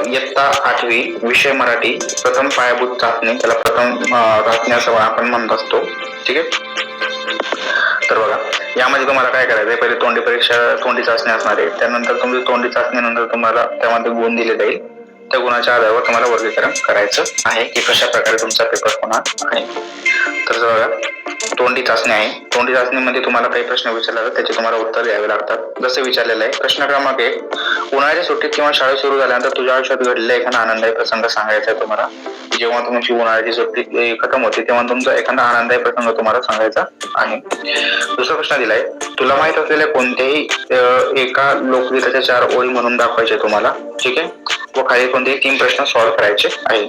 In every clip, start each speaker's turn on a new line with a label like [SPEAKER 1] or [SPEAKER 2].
[SPEAKER 1] इयत्ता 8वी विषय मराठी प्रथम पायाभूत चाचणी, त्याला प्रथम चाचणी असं आपण म्हणत असतो. ठीक आहे. तर बघा, यामध्ये तुम्हाला काय करायचं आहे, पहिले तोंडी चाचणी असणार आहे. त्यानंतर तुमची तोंडी चाचणीनंतर तुम्हाला त्यामध्ये गुण दिले जाईल. त्या गुणाच्या आधारावर तुम्हाला वर्गीकरण करायचं आहे की कशा प्रकारे तुमचा पेपर होणार आहे. तर बघा, तोंडी चाचणी आहे. तोंडी चाचणीमध्ये तुम्हाला काही प्रश्न विचारले जातात, त्याचे तुम्हाला उत्तर द्यावे लागतात. जसे विचारलेलं आहे प्रश्न क्रमांक 1, उन्हाळ्याच्या सुट्टीत किंवा शाळा सुरू झाल्यानंतर तुझ्या आयुष्यात घडलेला एखादा आनंददायी प्रसंग सांगायचा आहे तुम्हाला. जेव्हा तुमची उन्हाळ्याची सुट्टी खतम होते तेव्हा तुमचा एखादा आनंददायी प्रसंग तुम्हाला सांगायचा आहे. दुसरा प्रश्न दिलाय, तुला माहित असलेल्या कोणत्याही एका लोकगीताच्या 4 ओळी म्हणून दाखवायचे तुम्हाला. ठीक आहे. व खाली कोणतेही 3 प्रश्न सॉल्व्ह करायचे आहे.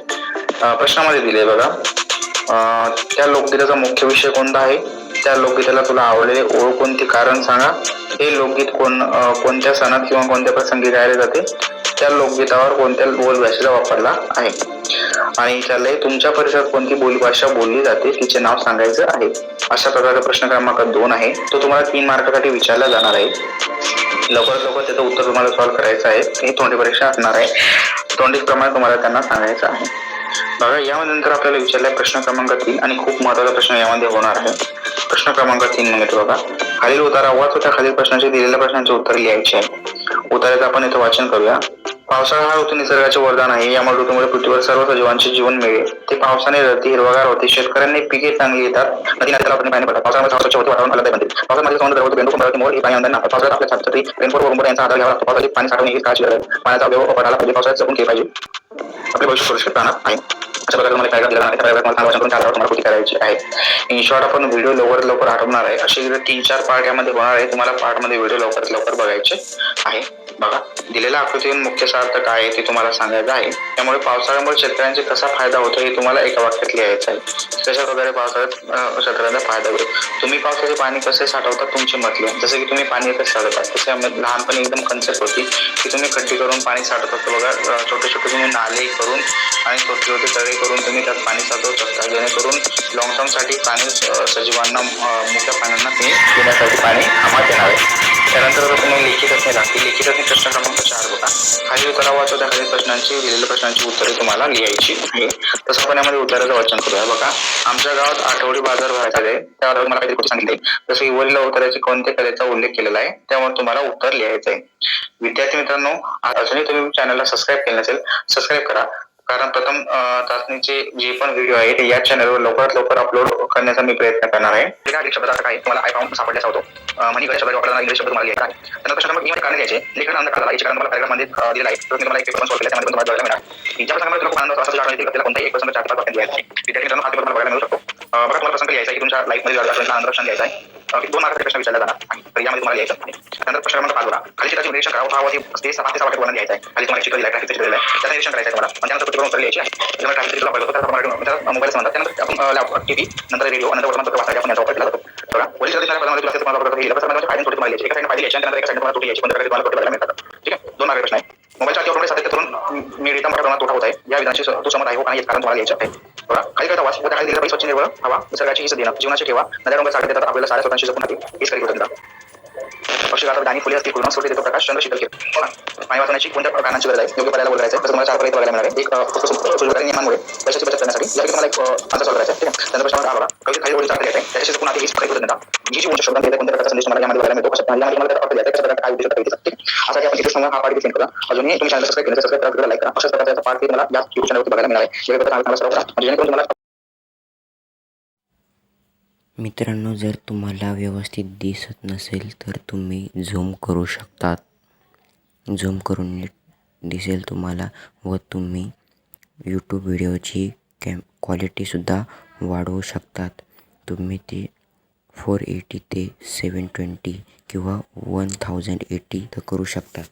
[SPEAKER 1] प्रश्नामध्ये दिले बघा, त्या लोकगीताचा मुख्य विषय कोणता आहे, त्या लोकगीताला तुला आवडलेले ओळ कोणती, कारण सांगा, हे लोकगीत कोणत्या सणात किंवा कोणत्या प्रसंगी गायले जाते, त्या लोकगीतावर कोणत्या बोलभाषेचा वापरला आहे, आणि विचारले तुमच्या परिसरात कोणती बोलीभाषा बोलली जाते तिचे नाव सांगायचं आहे. अशा प्रकारचा प्रश्न क्रमांक 2 आहे. तो तुम्हाला 3 मार्कासाठी विचारला जाणार आहे. लवकरात लवकर त्याचं उत्तर तुम्हाला सॉल्व्ह करायचं आहे. ही तोंडी परीक्षा असणार आहे. तोंडी प्रमाणे तुम्हाला त्यांना सांगायचं आहे. बघा, यामध्ये नंतर आपल्याला विचारलाय प्रश्न क्रमांक 3 आणि खूप महत्त्वाचा प्रश्न यामध्ये होणार आहे. प्रश्न क्रमांक 3 म्हणजे बघा, खालील उतारा वाच, त्या खालील प्रश्नाचे दिलेल्या प्रश्नांचे उत्तर लिहायचे आहे. उताराचं आपण इथं वाचन करूया. पावसाळा हा ऋतू निसर्गाचे वरदान आहे. यामुळे ऋतूमुळे पृथ्वीवर सर्व सजीवांचे जीवन मिळेल. ते पावसाने रती हिरवागार होते. शेतकऱ्यांनी पिके चांगली येतात. नदी नाल्याला पाणी पडतात. पावसामुळे स्वच्छ होते, वातावरण आल्हाददायी बनते. पावसामध्ये सौंदर्य होते, बेंदू कुंभाराची मोड ही पाणी अंधार नाहतात. पावसाळ्यात आपल्या छातीसाठी रेनकोट व रुंबर यांचा आधार घ्यावा लागतो. पावसाची पाणी साठवणे ही काळजी गरज आहे. पाण्याचा उपयोग पडायला पाहिजे. पावसाळ्यात जपून केले पाहिजे. आपले भविष्य सुरक्षित राहणार आहे. अशा प्रकारे तुम्हाला काय दिलं आहे, तुम्हाला वाचन करून त्यावर तुम्हाला कृती करायची आहे. इन शॉर्ट आपण व्हिडिओ लवकरात लवकर आठवणार आहे. असे 3-4 पार्ट यामध्ये होणार आहे. तुम्हाला पार्टमध्ये व्हिडिओ लवकरात लवकर बघायचे आहे. बघा, दिलेल्या आकृतीतून मुख्य सार्थ काय आहे ते तुम्हाला सांगायचं आहे. त्यामुळे पावसाळ्यामुळे शेतकऱ्यांचा कसा फायदा होतो हे तुम्हाला एका वाक्यात लिहायचं आहे. कशा प्रकारे पावसाळ्यात शेतकऱ्यांचा फायदा होईल. तुम्ही पावसाचे पाणी कसे साठवतात तुमचे मत लिहा. जसं की तुम्ही पाणी कसं साठवतात, तसे लहानपणी एकदम कन्सेप्ट होती की तुम्ही खड्डे करून पाणी साठवतात. बघा, छोटे छोटे तुम्ही नाले करून आणि छोटे छोटे तळे करून तुम्ही त्यात पाणी साठवू शकता, जेणेकरून लॉंग टर्म साठी पाणी सजीवांना मुख्य प्राण्यांना पिण्यासाठी पाणी कामात येणार आहे. त्यानंतर तुम्ही लिखित असणे लागतील. लिखित असणे प्रश्न क्रमांक 4 बघा, खाली उत्तरा वाचव, त्या खालील प्रश्नांची दिलेल्या प्रश्नांची उत्तरे तुम्हाला लिहायची आहे. तसं आपण यामध्ये उत्तराचं वाचन करूया. बघा, आमच्या गावात आठवडी बाजार भरायचा आहे. त्यावर मला काहीतरी गोष्टी सांगितले. जसं की वरील उत्तराची कोणत्या कलेचा उल्लेख केलेला आहे, त्यावर तुम्हाला उत्तर लिहायचं आहे. विद्यार्थी मित्रांनो, अजूनही तुम्ही चॅनलला सबस्क्राईब केलं नसेल, सबस्क्राईब करा. कारण प्रथम चाचणीचे जे पण व्हिडिओ आहे ते या चॅनलवर लवकरात लवकर अपलोड करण्याचा मी प्रयत्न करणार आहे. इंग्लिश शब्दाचा अर्थ काय तुम्हाला आय फाउंड सापडल्याचा होतो. मनी गणेश शब्द वापरताना इंग्लिश शब्द तुम्हाला लिहायचा आहे. त्यानंतर प्रश्न क्रमांक कारण द्यायचे. लेखन अंदाज काढला. याचे कारण तुम्हाला पॅराग्राफमध्ये दिलेला आहे. तर मी तुम्हाला एक पेपर सॉल्व्ह केला, त्यामध्ये तुम्हाला बघायला मिळणार. ज्या प्रसंगामध्ये तुला खूप आनंद असतो, अशा त्याला कोणताही एक प्रसंग 4-5 वाक्यात लिहायचा आहे. विद्यार्थी मित्रांनो, हा पेपर तुम्हाला बघायला मिळू शकतो. बघा, तुम्हाला प्रसंग लिहायचा आहे की तुमच्या लाईफमध्ये आनंद प्रश्न लिहायचा आहे. 2 मार्काचा प्रश्न विचारला जाणार आहे. तर यामध्ये तुम्हाला लिहायचं आहे. त्यानंतर प्रश्न क्रमांक 5 बघा, खाली चित्राचे निरीक्षण करा. हा ते 6 वाक्यात वर्णन लिहायचं आहे. खाली तुम्हाला चित्र दिलं आहे, ट्रॅफिक चित्र दिलं आहे, त्याचं निरीक्षण करायचं आहे तुम्हाला. आणि त्यानंतर चित्र उत्तर लिहायची आहे. त्यामुळे ट्रॅफिक चित्र वापरला जातो, त्याला मोबाईल म्हणतात. त्यानंतर आपण टीव्ही, नंतर रेडिओ, नंतर वर्तमानपत्र वाचायला आपण याचा वापर केला जातो. बघा, वरील चित्राच्या पदामध्ये तुला तुम्हाला बघा लिहिलं. प्रसंगाचे फायदे तोटे तुम्हाला लिहायचे. एका साईडने फायदे लिहायचे आणि त्यानंतर एका साईडने तुम्हाला तोटे लिहायचे. कोणत्या प्रकारे तुम्हाला तोटे बघायला मिळतात. ठीक आहे. 2 मार्काचे प्रश्न आहे. मोबाईलच्या अतिवापरामुळे सातत्य करून मिळता मोठ्या प्रमाणात तोटा होत आहे. या विधानाशी तू सहमत आहे हो, आणि एक कारण तुम्हाला लिहायचं आहे. बघा, खाली काय वाच, त्या खाली दिलेला स्वच्छ निव्वळ हवा, निसर्गाची हिस्सा देणं, जीवनाची ठेवा, नद्या डोंगर सागर देतात आपल्याला साऱ्या स्वतःशी जपून राहतील. हीच खरी कृतज्ञता. पक्षी गातात गाणी फुले असतील, पूर्ण सोडले देतो प्रकाश, चंद्र शीतल घेतो. बघा, पाणी वाचवण्याची कोणत्या कारणांची गरज आहे, योग्य पर्यायाला बोलायचं आहे. तसं तुम्हाला 4 पर्याय बघायला मिळणार आहे. एक सुलभकारी नियमांमुळे पैशाची बचत करण्यासाठी यापैकी तुम्हाला एक आन्सर सॉल्व्ह करायचा आहे. ठीक आहे. त्यानंतर प्रश्न बघा, खाली ओळीचा अर्थ घ्यायचा आहे. त्याच्याशी जपून आहे हीच खरी कृतज्ञता. जी जी उंच शब्दात कोणत्या प्रकारचा संदेश तुम्हाला यामध्ये बघायला मिळतो, कशा यामध्ये तुम्हाला त्याचा अर्थ द्यायचा, कशा प्रकारे काय उद्देश करायचा. ठीक आहे. असा की आपण इथे समोर हा पार्ट सेंड करा. अजूनही तुम्ही चॅनल सबस्क्राईब केलं, सबस्क्राईब करा, लाईक करा. अशाच प्रकारचा पार्ट तुम्हाला या YouTube चॅनलवरती बघायला मिळणार आहे. या प्रकारे तुम्हाला सर्व करा, म्हणजे जेणेकरून तुम्हाला.
[SPEAKER 2] मित्रांनो, जर तुम्हाला व्यवस्थित दिसत नसेल तर तुम्ही झूम करू शकतात. झूम करून नीट दिसेल तुम्हाला, व तुम्ही यूट्यूब व्हिडिओची क्वालिटीसुद्धा वाढवू शकतात. तुम्ही ती 480 ते 720 किंवा 1080 तर करू शकतात.